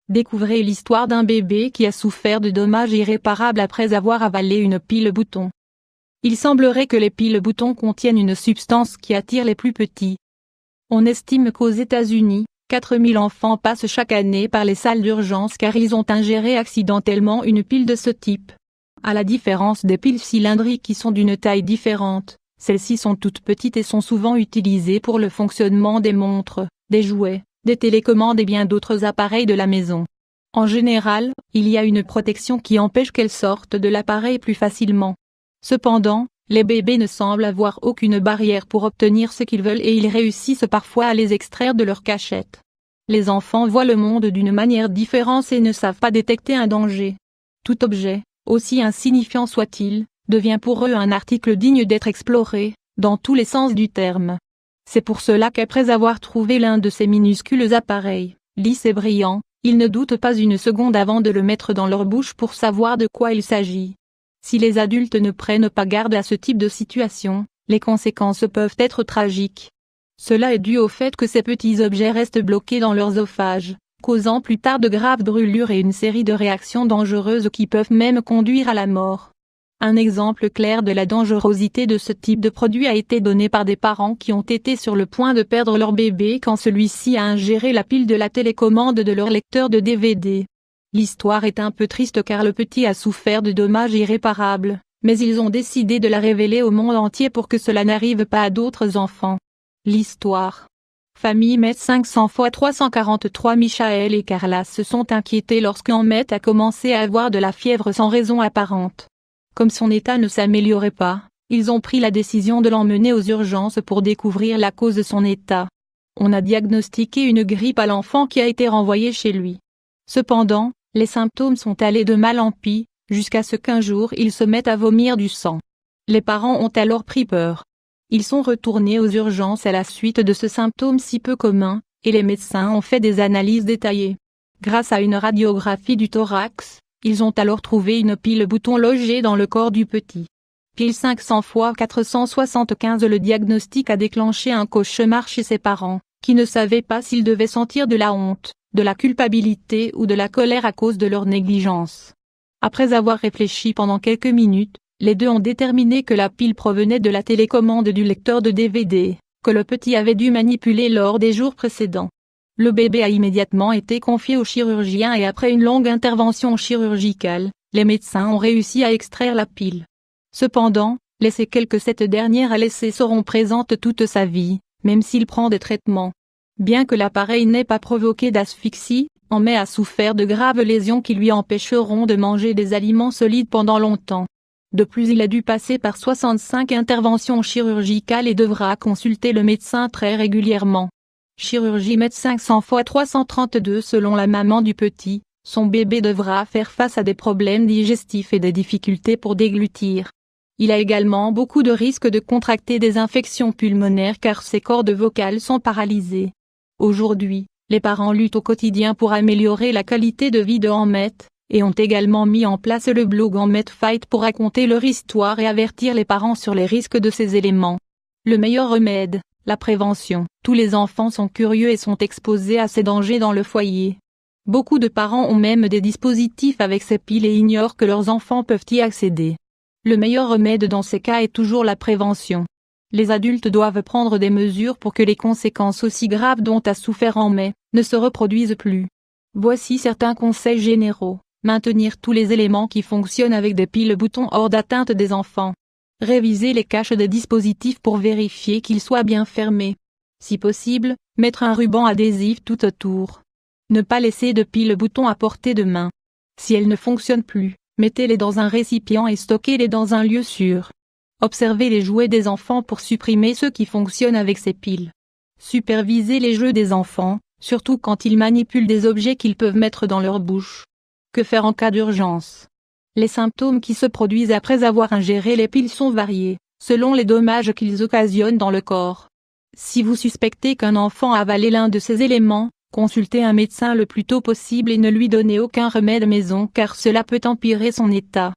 Découvrez l'histoire d'un bébé qui a souffert de dommages irréparables après avoir avalé une pile bouton. Il semblerait que les piles boutons contiennent une substance qui attire les plus petits. On estime qu'aux États-Unis, 4000 enfants passent chaque année par les salles d'urgence car ils ont ingéré accidentellement une pile de ce type. À la différence des piles cylindriques qui sont d'une taille différente, celles-ci sont toutes petites et sont souvent utilisées pour le fonctionnement des montres, des jouets, des télécommandes et bien d'autres appareils de la maison. En général, il y a une protection qui empêche qu'elles sortent de l'appareil plus facilement. Cependant, les bébés ne semblent avoir aucune barrière pour obtenir ce qu'ils veulent et ils réussissent parfois à les extraire de leur cachette. Les enfants voient le monde d'une manière différente et ne savent pas détecter un danger. Tout objet, aussi insignifiant soit-il, devient pour eux un article digne d'être exploré, dans tous les sens du terme. C'est pour cela qu'après avoir trouvé l'un de ces minuscules appareils, lisse et brillant, ils ne doutent pas une seconde avant de le mettre dans leur bouche pour savoir de quoi il s'agit. Si les adultes ne prennent pas garde à ce type de situation, les conséquences peuvent être tragiques. Cela est dû au fait que ces petits objets restent bloqués dans leur œsophage, causant plus tard de graves brûlures et une série de réactions dangereuses qui peuvent même conduire à la mort. Un exemple clair de la dangerosité de ce type de produit a été donné par des parents qui ont été sur le point de perdre leur bébé quand celui-ci a ingéré la pile de la télécommande de leur lecteur de DVD. L'histoire est un peu triste car le petit a souffert de dommages irréparables, mais ils ont décidé de la révéler au monde entier pour que cela n'arrive pas à d'autres enfants. L'histoire. Famille Met 500 x 343. Michael et Carla se sont inquiétés lorsqu'Emmett a commencé à avoir de la fièvre sans raison apparente. Comme son état ne s'améliorait pas, ils ont pris la décision de l'emmener aux urgences pour découvrir la cause de son état. On a diagnostiqué une grippe à l'enfant qui a été renvoyé chez lui. Cependant, les symptômes sont allés de mal en pis, jusqu'à ce qu'un jour il se mette à vomir du sang. Les parents ont alors pris peur. Ils sont retournés aux urgences à la suite de ce symptôme si peu commun, et les médecins ont fait des analyses détaillées. Grâce à une radiographie du thorax, ils ont alors trouvé une pile bouton logée dans le corps du petit. Pile 500 x 475. Le diagnostic a déclenché un cauchemar chez ses parents, qui ne savaient pas s'ils devaient sentir de la honte, de la culpabilité ou de la colère à cause de leur négligence. Après avoir réfléchi pendant quelques minutes, les deux ont déterminé que la pile provenait de la télécommande du lecteur de DVD, que le petit avait dû manipuler lors des jours précédents. Le bébé a immédiatement été confié au chirurgien et après une longue intervention chirurgicale, les médecins ont réussi à extraire la pile. Cependant, les séquelles que cette dernière a laissées seront présentes toute sa vie, même s'il prend des traitements. Bien que l'appareil n'ait pas provoqué d'asphyxie, Emmett a souffert de graves lésions qui lui empêcheront de manger des aliments solides pendant longtemps. De plus, il a dû passer par 65 interventions chirurgicales et devra consulter le médecin très régulièrement. Chirurgie Met 500 x 332. Selon la maman du petit, son bébé devra faire face à des problèmes digestifs et des difficultés pour déglutir. Il a également beaucoup de risques de contracter des infections pulmonaires car ses cordes vocales sont paralysées. Aujourd'hui, les parents luttent au quotidien pour améliorer la qualité de vie de Emmett, et ont également mis en place le blog Emmett Fight pour raconter leur histoire et avertir les parents sur les risques de ces éléments. Le meilleur remède, la prévention. Tous les enfants sont curieux et sont exposés à ces dangers dans le foyer. Beaucoup de parents ont même des dispositifs avec ces piles et ignorent que leurs enfants peuvent y accéder. Le meilleur remède dans ces cas est toujours la prévention. Les adultes doivent prendre des mesures pour que les conséquences aussi graves dont a souffert Emmett ne se reproduisent plus. Voici certains conseils généraux. Maintenir tous les éléments qui fonctionnent avec des piles boutons hors d'atteinte des enfants. Réviser les caches des dispositifs pour vérifier qu'ils soient bien fermés. Si possible, mettre un ruban adhésif tout autour. Ne pas laisser de piles boutons à portée de main. Si elles ne fonctionnent plus, mettez-les dans un récipient et stockez-les dans un lieu sûr. Observez les jouets des enfants pour supprimer ceux qui fonctionnent avec ces piles. Supervisez les jeux des enfants, surtout quand ils manipulent des objets qu'ils peuvent mettre dans leur bouche. Que faire en cas d'urgence? Les symptômes qui se produisent après avoir ingéré les piles sont variés, selon les dommages qu'ils occasionnent dans le corps. Si vous suspectez qu'un enfant a avalé l'un de ces éléments, consultez un médecin le plus tôt possible et ne lui donnez aucun remède maison car cela peut empirer son état.